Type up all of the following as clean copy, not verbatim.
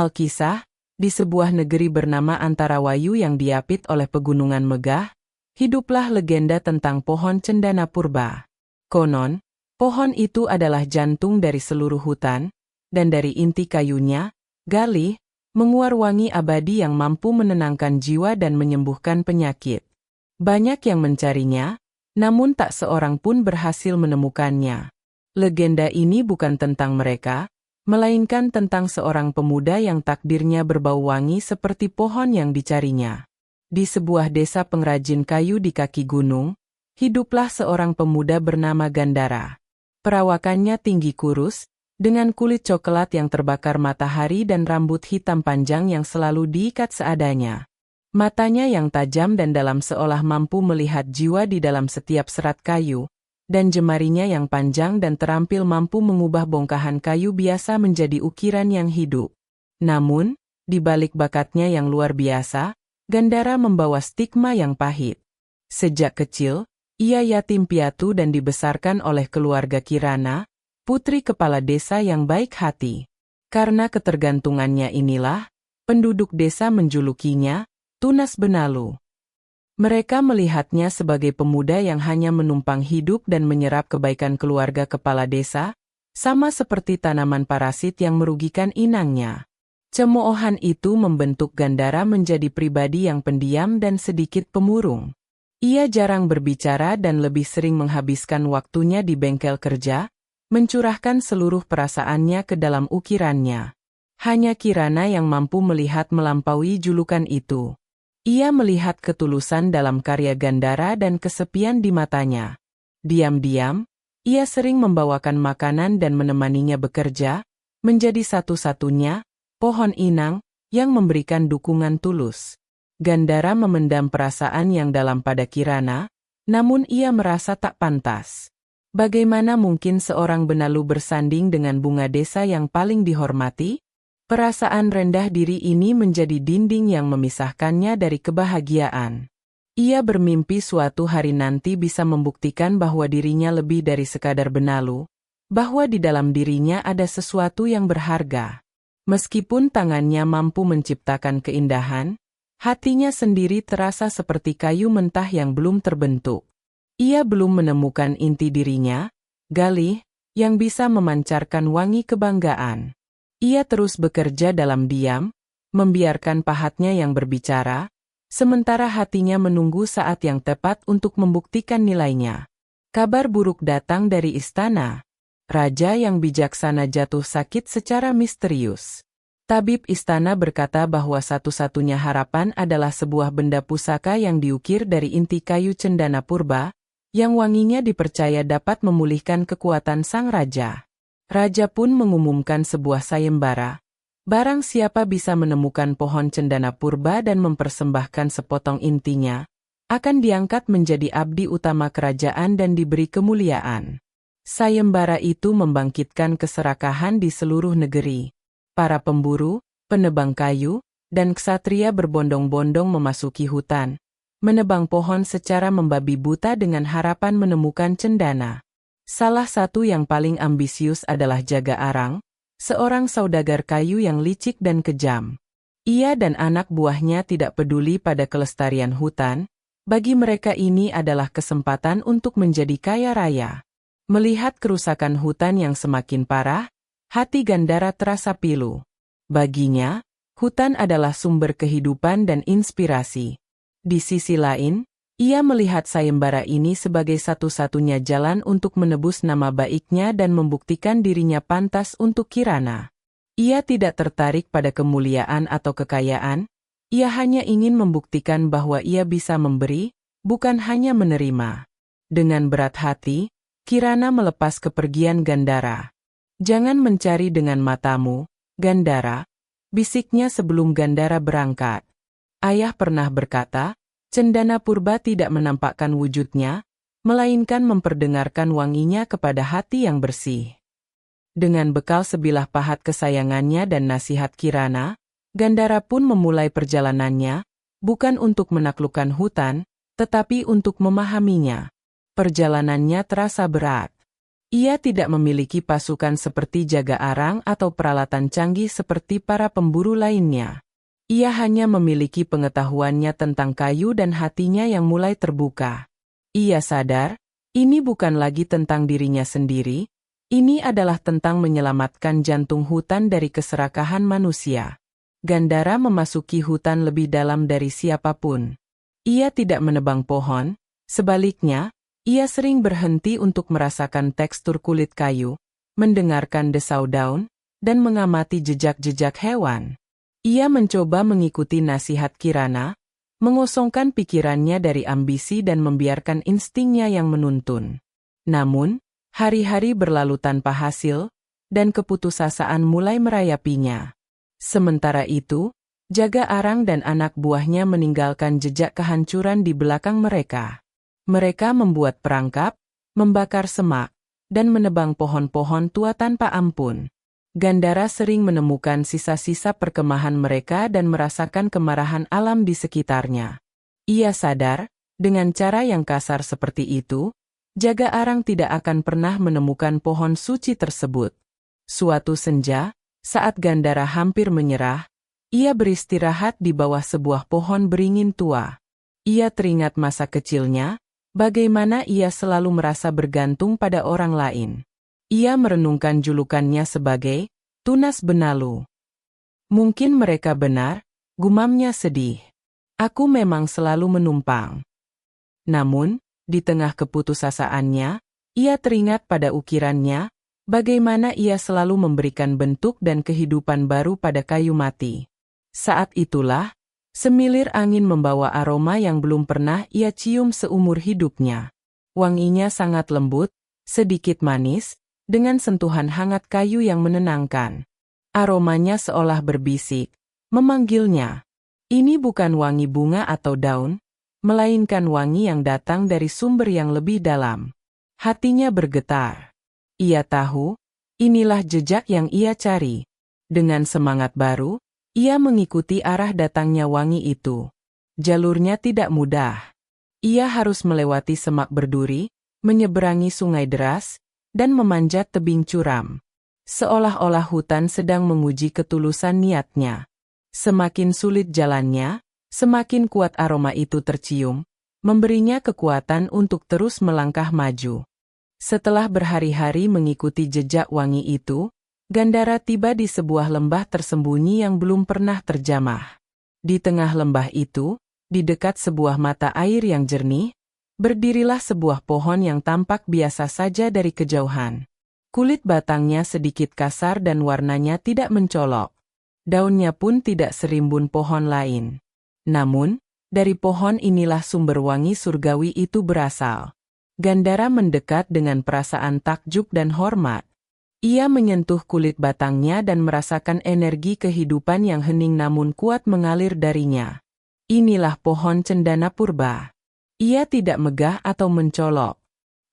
Alkisah, di sebuah negeri bernama Antarawayu yang diapit oleh pegunungan megah, hiduplah legenda tentang pohon cendana purba. Konon, pohon itu adalah jantung dari seluruh hutan, dan dari inti kayunya, Galih, menguar wangi abadi yang mampu menenangkan jiwa dan menyembuhkan penyakit. Banyak yang mencarinya, namun tak seorang pun berhasil menemukannya. Legenda ini bukan tentang mereka, melainkan tentang seorang pemuda yang takdirnya berbau wangi seperti pohon yang dicarinya. Di sebuah desa pengrajin kayu di kaki gunung, hiduplah seorang pemuda bernama Gandara. Perawakannya tinggi kurus, dengan kulit coklat yang terbakar matahari dan rambut hitam panjang yang selalu diikat seadanya. Matanya yang tajam dan dalam seolah mampu melihat jiwa di dalam setiap serat kayu, dan jemarinya yang panjang dan terampil mampu mengubah bongkahan kayu biasa menjadi ukiran yang hidup. Namun, di balik bakatnya yang luar biasa, Gandara membawa stigma yang pahit. Sejak kecil, ia yatim piatu dan dibesarkan oleh keluarga Kirana, putri kepala desa yang baik hati. Karena ketergantungannya inilah, penduduk desa menjulukinya Tunas Benalu. Mereka melihatnya sebagai pemuda yang hanya menumpang hidup dan menyerap kebaikan keluarga kepala desa, sama seperti tanaman parasit yang merugikan inangnya. Cemoohan itu membentuk Gandara menjadi pribadi yang pendiam dan sedikit pemurung. Ia jarang berbicara dan lebih sering menghabiskan waktunya di bengkel kerja, mencurahkan seluruh perasaannya ke dalam ukirannya. Hanya Kirana yang mampu melihat melampaui julukan itu. Ia melihat ketulusan dalam karya Gandara dan kesepian di matanya. Diam-diam, ia sering membawakan makanan dan menemaninya bekerja, menjadi satu-satunya pohon inang yang memberikan dukungan tulus. Gandara memendam perasaan yang dalam pada Kirana, namun ia merasa tak pantas. Bagaimana mungkin seorang benalu bersanding dengan bunga desa yang paling dihormati? Perasaan rendah diri ini menjadi dinding yang memisahkannya dari kebahagiaan. Ia bermimpi suatu hari nanti bisa membuktikan bahwa dirinya lebih dari sekadar benalu, bahwa di dalam dirinya ada sesuatu yang berharga. Meskipun tangannya mampu menciptakan keindahan, hatinya sendiri terasa seperti kayu mentah yang belum terbentuk. Ia belum menemukan inti dirinya, Galih, yang bisa memancarkan wangi kebanggaan. Ia terus bekerja dalam diam, membiarkan pahatnya yang berbicara, sementara hatinya menunggu saat yang tepat untuk membuktikan nilainya. Kabar buruk datang dari istana. Raja yang bijaksana jatuh sakit secara misterius. Tabib istana berkata bahwa satu-satunya harapan adalah sebuah benda pusaka yang diukir dari inti kayu cendana purba, yang wanginya dipercaya dapat memulihkan kekuatan sang raja. Raja pun mengumumkan sebuah sayembara. Barang siapa bisa menemukan pohon cendana purba dan mempersembahkan sepotong intinya, akan diangkat menjadi abdi utama kerajaan dan diberi kemuliaan. Sayembara itu membangkitkan keserakahan di seluruh negeri. Para pemburu, penebang kayu, dan ksatria berbondong-bondong memasuki hutan, menebang pohon secara membabi buta dengan harapan menemukan cendana. Salah satu yang paling ambisius adalah Jaga Arang, seorang saudagar kayu yang licik dan kejam. Ia dan anak buahnya tidak peduli pada kelestarian hutan, bagi mereka ini adalah kesempatan untuk menjadi kaya raya. Melihat kerusakan hutan yang semakin parah, hati Gandara terasa pilu. Baginya, hutan adalah sumber kehidupan dan inspirasi. Di sisi lain, ia melihat sayembara ini sebagai satu-satunya jalan untuk menebus nama baiknya dan membuktikan dirinya pantas untuk Kirana. Ia tidak tertarik pada kemuliaan atau kekayaan, ia hanya ingin membuktikan bahwa ia bisa memberi, bukan hanya menerima. Dengan berat hati, Kirana melepas kepergian Gandara. "Jangan mencari dengan matamu, Gandara," bisiknya sebelum Gandara berangkat. Ayah pernah berkata, cendana purba tidak menampakkan wujudnya, melainkan memperdengarkan wanginya kepada hati yang bersih. Dengan bekal sebilah pahat kesayangannya dan nasihat Kirana, Gandara pun memulai perjalanannya, bukan untuk menaklukkan hutan, tetapi untuk memahaminya. Perjalanannya terasa berat. Ia tidak memiliki pasukan seperti jaga arang atau peralatan canggih seperti para pemburu lainnya. Ia hanya memiliki pengetahuannya tentang kayu dan hatinya yang mulai terbuka. Ia sadar, ini bukan lagi tentang dirinya sendiri, ini adalah tentang menyelamatkan jantung hutan dari keserakahan manusia. Gandara memasuki hutan lebih dalam dari siapapun. Ia tidak menebang pohon, sebaliknya, ia sering berhenti untuk merasakan tekstur kulit kayu, mendengarkan desau daun, dan mengamati jejak-jejak hewan. Ia mencoba mengikuti nasihat Kirana, mengosongkan pikirannya dari ambisi dan membiarkan instingnya yang menuntun. Namun, hari-hari berlalu tanpa hasil, dan keputusasaan mulai merayapinya. Sementara itu, jaga arang dan anak buahnya meninggalkan jejak kehancuran di belakang mereka. Mereka membuat perangkap, membakar semak, dan menebang pohon-pohon tua tanpa ampun. Gandara sering menemukan sisa-sisa perkemahan mereka dan merasakan kemarahan alam di sekitarnya. Ia sadar, dengan cara yang kasar seperti itu, jaga arang tidak akan pernah menemukan pohon suci tersebut. Suatu senja, saat Gandara hampir menyerah, ia beristirahat di bawah sebuah pohon beringin tua. Ia teringat masa kecilnya, bagaimana ia selalu merasa bergantung pada orang lain. Ia merenungkan julukannya sebagai Tunas Benalu. Mungkin mereka benar, gumamnya sedih. Aku memang selalu menumpang. Namun, di tengah keputusasaannya, ia teringat pada ukirannya, bagaimana ia selalu memberikan bentuk dan kehidupan baru pada kayu mati. Saat itulah, semilir angin membawa aroma yang belum pernah ia cium seumur hidupnya. Wanginya sangat lembut, sedikit manis, dengan sentuhan hangat kayu yang menenangkan. Aromanya seolah berbisik, memanggilnya. Ini bukan wangi bunga atau daun, melainkan wangi yang datang dari sumber yang lebih dalam. Hatinya bergetar. Ia tahu, inilah jejak yang ia cari. Dengan semangat baru, ia mengikuti arah datangnya wangi itu. Jalurnya tidak mudah. Ia harus melewati semak berduri, menyeberangi sungai deras, dan memanjat tebing curam. Seolah-olah hutan sedang menguji ketulusan niatnya. Semakin sulit jalannya, semakin kuat aroma itu tercium, memberinya kekuatan untuk terus melangkah maju. Setelah berhari-hari mengikuti jejak wangi itu, Gandara tiba di sebuah lembah tersembunyi yang belum pernah terjamah. Di tengah lembah itu, di dekat sebuah mata air yang jernih, berdirilah sebuah pohon yang tampak biasa saja dari kejauhan. Kulit batangnya sedikit kasar dan warnanya tidak mencolok. Daunnya pun tidak serimbun pohon lain. Namun, dari pohon inilah sumber wangi surgawi itu berasal. Gandara mendekat dengan perasaan takjub dan hormat. Ia menyentuh kulit batangnya dan merasakan energi kehidupan yang hening namun kuat mengalir darinya. Inilah pohon cendana purba. Ia tidak megah atau mencolok.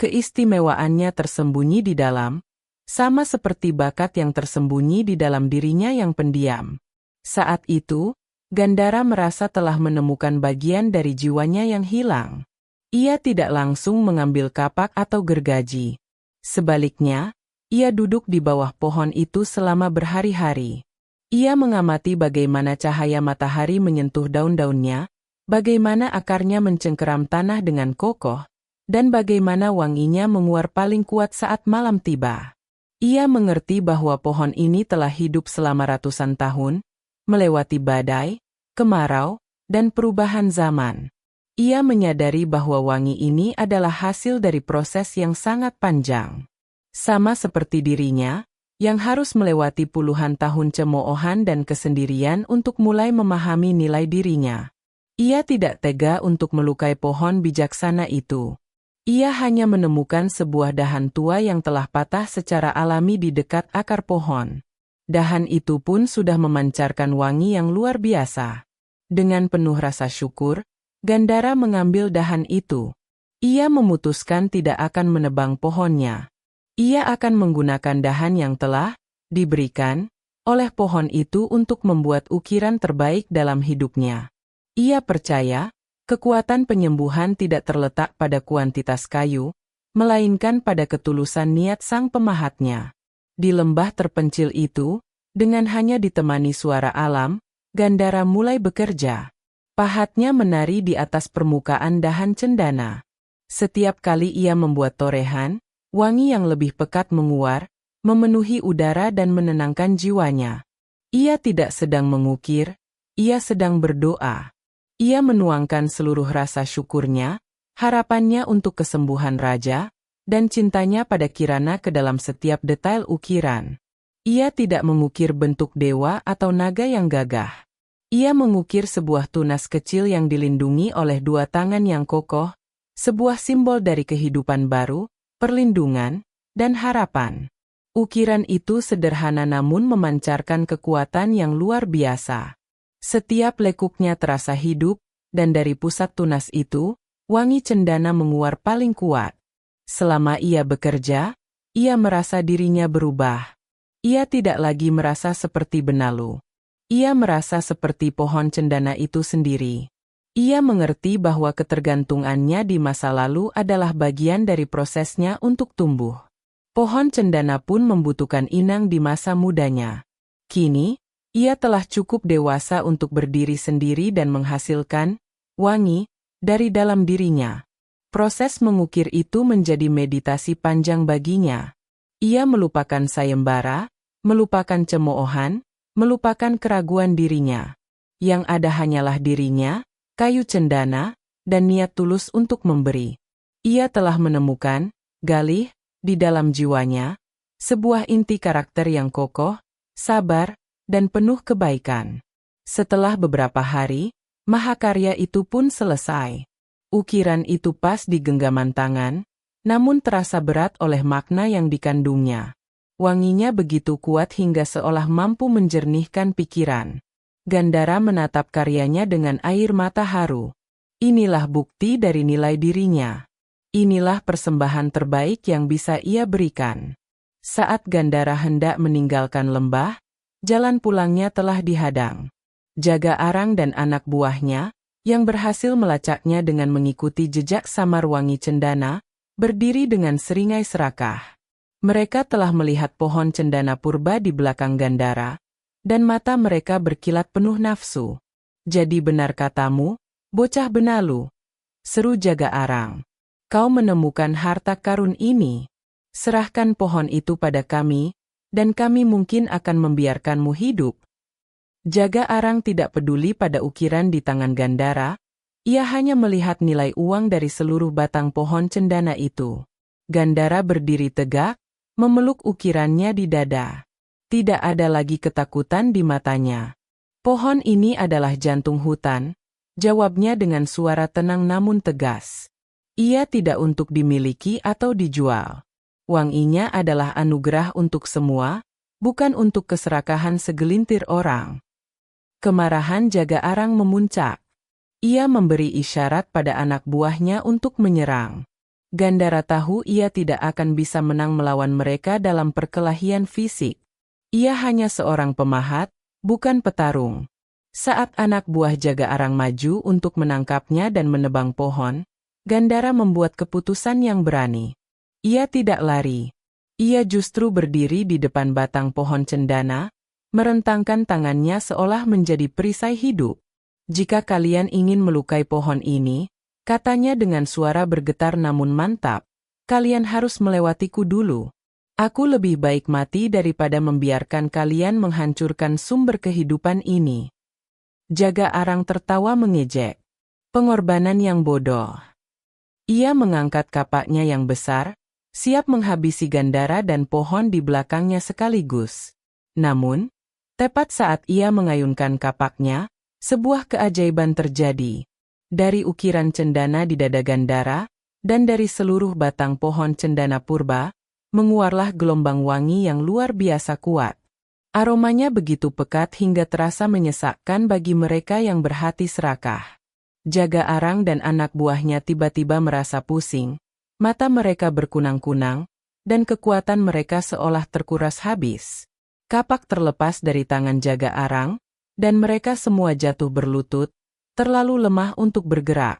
Keistimewaannya tersembunyi di dalam, sama seperti bakat yang tersembunyi di dalam dirinya yang pendiam. Saat itu, Gandara merasa telah menemukan bagian dari jiwanya yang hilang. Ia tidak langsung mengambil kapak atau gergaji. Sebaliknya, ia duduk di bawah pohon itu selama berhari-hari. Ia mengamati bagaimana cahaya matahari menyentuh daun-daunnya, bagaimana akarnya mencengkeram tanah dengan kokoh, dan bagaimana wanginya menguar paling kuat saat malam tiba. Ia mengerti bahwa pohon ini telah hidup selama ratusan tahun, melewati badai, kemarau, dan perubahan zaman. Ia menyadari bahwa wangi ini adalah hasil dari proses yang sangat panjang. Sama seperti dirinya, yang harus melewati puluhan tahun cemoohan dan kesendirian untuk mulai memahami nilai dirinya. Ia tidak tega untuk melukai pohon bijaksana itu. Ia hanya menemukan sebuah dahan tua yang telah patah secara alami di dekat akar pohon. Dahan itu pun sudah memancarkan wangi yang luar biasa. Dengan penuh rasa syukur, Gandara mengambil dahan itu. Ia memutuskan tidak akan menebang pohonnya. Ia akan menggunakan dahan yang telah diberikan oleh pohon itu untuk membuat ukiran terbaik dalam hidupnya. Ia percaya, kekuatan penyembuhan tidak terletak pada kuantitas kayu, melainkan pada ketulusan niat sang pemahatnya. Di lembah terpencil itu, dengan hanya ditemani suara alam, Gandara mulai bekerja. Pahatnya menari di atas permukaan dahan cendana. Setiap kali ia membuat torehan, wangi yang lebih pekat menguar, memenuhi udara dan menenangkan jiwanya. Ia tidak sedang mengukir, ia sedang berdoa. Ia menuangkan seluruh rasa syukurnya, harapannya untuk kesembuhan raja, dan cintanya pada Kirana ke dalam setiap detail ukiran. Ia tidak mengukir bentuk dewa atau naga yang gagah. Ia mengukir sebuah tunas kecil yang dilindungi oleh dua tangan yang kokoh, sebuah simbol dari kehidupan baru, perlindungan, dan harapan. Ukiran itu sederhana namun memancarkan kekuatan yang luar biasa. Setiap lekuknya terasa hidup, dan dari pusat tunas itu, wangi cendana menguar paling kuat. Selama ia bekerja, ia merasa dirinya berubah. Ia tidak lagi merasa seperti benalu. Ia merasa seperti pohon cendana itu sendiri. Ia mengerti bahwa ketergantungannya di masa lalu adalah bagian dari prosesnya untuk tumbuh. Pohon cendana pun membutuhkan inang di masa mudanya. Kini, ia telah cukup dewasa untuk berdiri sendiri dan menghasilkan wangi dari dalam dirinya. Proses mengukir itu menjadi meditasi panjang baginya. Ia melupakan sayembara, melupakan cemoohan, melupakan keraguan dirinya. Yang ada hanyalah dirinya, kayu cendana, dan niat tulus untuk memberi. Ia telah menemukan, galih, di dalam jiwanya, sebuah inti karakter yang kokoh, sabar, dan penuh kebaikan. Setelah beberapa hari, mahakarya itu pun selesai. Ukiran itu pas di genggaman tangan, namun terasa berat oleh makna yang dikandungnya. Wanginya begitu kuat hingga seolah mampu menjernihkan pikiran. Gandara menatap karyanya dengan air mata haru. Inilah bukti dari nilai dirinya. Inilah persembahan terbaik yang bisa ia berikan. Saat Gandara hendak meninggalkan lembah, jalan pulangnya telah dihadang. Jaga Arang dan anak buahnya, yang berhasil melacaknya dengan mengikuti jejak samar wangi cendana, berdiri dengan seringai serakah. Mereka telah melihat pohon cendana purba di belakang Gandara, dan mata mereka berkilat penuh nafsu. Jadi benar katamu, bocah benalu, seru Jaga Arang. Kau menemukan harta karun ini. Serahkan pohon itu pada kami, dan kami mungkin akan membiarkanmu hidup. Jaga Arang tidak peduli pada ukiran di tangan Gandara, ia hanya melihat nilai uang dari seluruh batang pohon cendana itu. Gandara berdiri tegak, memeluk ukirannya di dada. Tidak ada lagi ketakutan di matanya. Pohon ini adalah jantung hutan, jawabnya dengan suara tenang namun tegas. Ia tidak untuk dimiliki atau dijual. Wanginya adalah anugerah untuk semua, bukan untuk keserakahan segelintir orang. Kemarahan Jaga Arang memuncak. Ia memberi isyarat pada anak buahnya untuk menyerang. Gandara tahu ia tidak akan bisa menang melawan mereka dalam perkelahian fisik. Ia hanya seorang pemahat, bukan petarung. Saat anak buah Jaga Arang maju untuk menangkapnya dan menebang pohon, Gandara membuat keputusan yang berani. Ia tidak lari. Ia justru berdiri di depan batang pohon cendana, merentangkan tangannya seolah menjadi perisai hidup. Jika kalian ingin melukai pohon ini, katanya dengan suara bergetar namun mantap, kalian harus melewatiku dulu. Aku lebih baik mati daripada membiarkan kalian menghancurkan sumber kehidupan ini. Jaga Arang tertawa mengejek. Pengorbanan yang bodoh. Ia mengangkat kapaknya yang besar, siap menghabisi Gandara dan pohon di belakangnya sekaligus. Namun, tepat saat ia mengayunkan kapaknya, sebuah keajaiban terjadi. Dari ukiran cendana di dada Gandara, dan dari seluruh batang pohon cendana purba, menguarlah gelombang wangi yang luar biasa kuat. Aromanya begitu pekat hingga terasa menyesakkan bagi mereka yang berhati serakah. Jaga Arang dan anak buahnya tiba-tiba merasa pusing, mata mereka berkunang-kunang, dan kekuatan mereka seolah terkuras habis. Kapak terlepas dari tangan Jaga Arang, dan mereka semua jatuh berlutut, terlalu lemah untuk bergerak.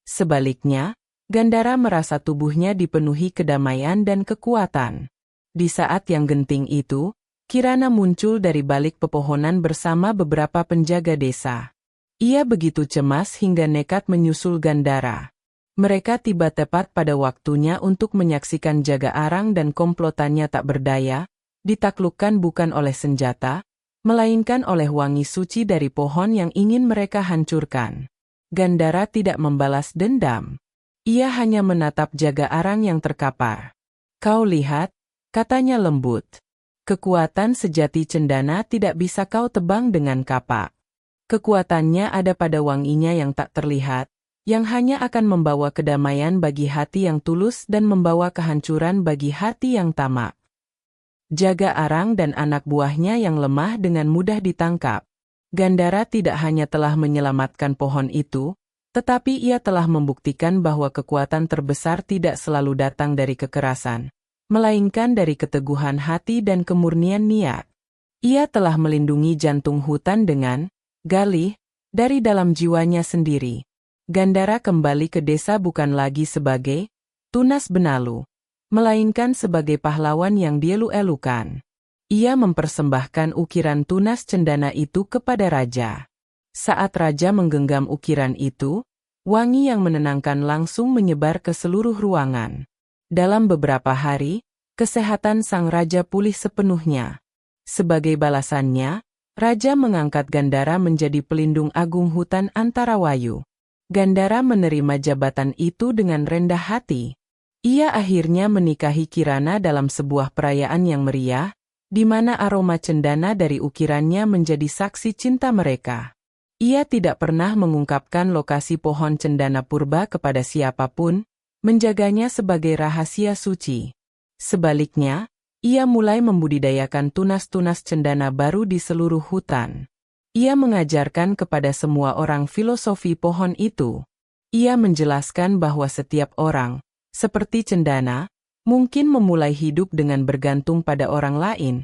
Sebaliknya, Gandara merasa tubuhnya dipenuhi kedamaian dan kekuatan. Di saat yang genting itu, Kirana muncul dari balik pepohonan bersama beberapa penjaga desa. Ia begitu cemas hingga nekat menyusul Gandara. Mereka tiba tepat pada waktunya untuk menyaksikan jaga arang dan komplotannya tak berdaya, ditaklukkan bukan oleh senjata, melainkan oleh wangi suci dari pohon yang ingin mereka hancurkan. Gandara tidak membalas dendam. Ia hanya menatap jaga arang yang terkapar. "Kau lihat," katanya lembut. "Kekuatan sejati cendana tidak bisa kau tebang dengan kapak. Kekuatannya ada pada wanginya yang tak terlihat, yang hanya akan membawa kedamaian bagi hati yang tulus dan membawa kehancuran bagi hati yang tamak." Jaga arang dan anak buahnya yang lemah dengan mudah ditangkap. Gandara tidak hanya telah menyelamatkan pohon itu, tetapi ia telah membuktikan bahwa kekuatan terbesar tidak selalu datang dari kekerasan, melainkan dari keteguhan hati dan kemurnian niat. Ia telah melindungi jantung hutan dengan galih dari dalam jiwanya sendiri. Gandara kembali ke desa bukan lagi sebagai tunas benalu, melainkan sebagai pahlawan yang dielu-elukan. Ia mempersembahkan ukiran tunas cendana itu kepada raja. Saat raja menggenggam ukiran itu, wangi yang menenangkan langsung menyebar ke seluruh ruangan. Dalam beberapa hari, kesehatan sang raja pulih sepenuhnya. Sebagai balasannya, raja mengangkat Gandara menjadi pelindung agung hutan Antarawayu. Gandara menerima jabatan itu dengan rendah hati. Ia akhirnya menikahi Kirana dalam sebuah perayaan yang meriah, di mana aroma cendana dari ukirannya menjadi saksi cinta mereka. Ia tidak pernah mengungkapkan lokasi pohon cendana purba kepada siapapun, menjaganya sebagai rahasia suci. Sebaliknya, ia mulai membudidayakan tunas-tunas cendana baru di seluruh hutan. Ia mengajarkan kepada semua orang filosofi pohon itu. Ia menjelaskan bahwa setiap orang, seperti cendana, mungkin memulai hidup dengan bergantung pada orang lain,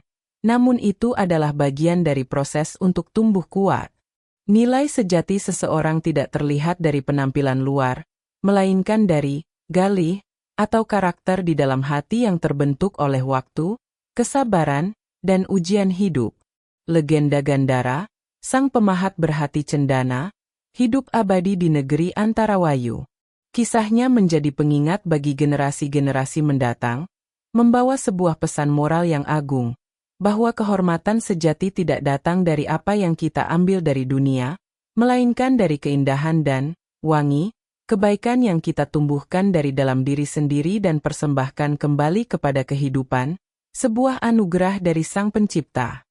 namun itu adalah bagian dari proses untuk tumbuh kuat. Nilai sejati seseorang tidak terlihat dari penampilan luar, melainkan dari galih atau karakter di dalam hati yang terbentuk oleh waktu, kesabaran, dan ujian hidup. Legenda Gandara, sang pemahat berhati cendana, hidup abadi di negeri Antarawayu. Kisahnya menjadi pengingat bagi generasi-generasi mendatang, membawa sebuah pesan moral yang agung, bahwa kehormatan sejati tidak datang dari apa yang kita ambil dari dunia, melainkan dari keindahan dan wangi, kebaikan yang kita tumbuhkan dari dalam diri sendiri dan persembahkan kembali kepada kehidupan, sebuah anugerah dari Sang Pencipta.